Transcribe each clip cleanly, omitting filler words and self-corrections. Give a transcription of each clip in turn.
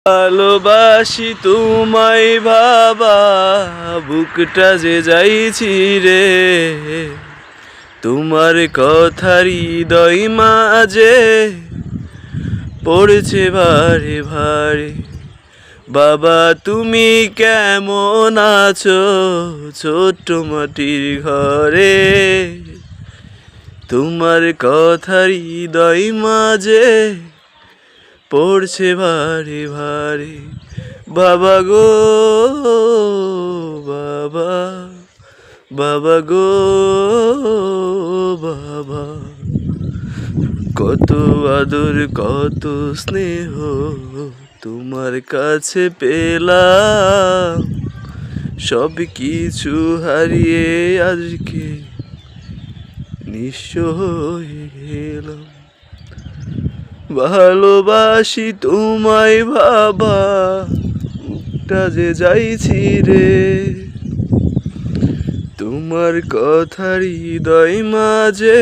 ভালোবাসি তোমায় বাবা, বুকটা যে যাইছি রে, তোমার কথার হৃদয় মাঝে পড়েছে ভারে ভারে। বাবা তুমি কেমন আছো ছোট্ট মাটির ঘরে, তোমার কথার হৃদয় মাঝে পড়ছে ভারে ভারে। বাবা গো বাবা, বাবা গো বাবা, কত আদর কত স্নেহ তোমার কাছে পেলাম, সব কিছু হারিয়ে আজকে নিঃস্ব হয়ে গেলাম। ভালোবাসি তোমায় বাবা, বুকটা যে যাইছি রে, তোমার কথার হৃদয় মাঝে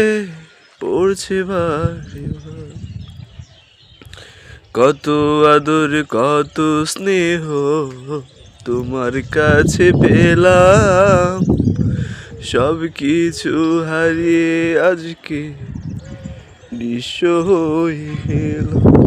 পড়ছে ভারে ভারে। কত আদর কত স্নেহ তোমার কাছে পেলাম, সব কিছু হারিয়ে আজকে নিঃস্ব হয়ে গেলাম।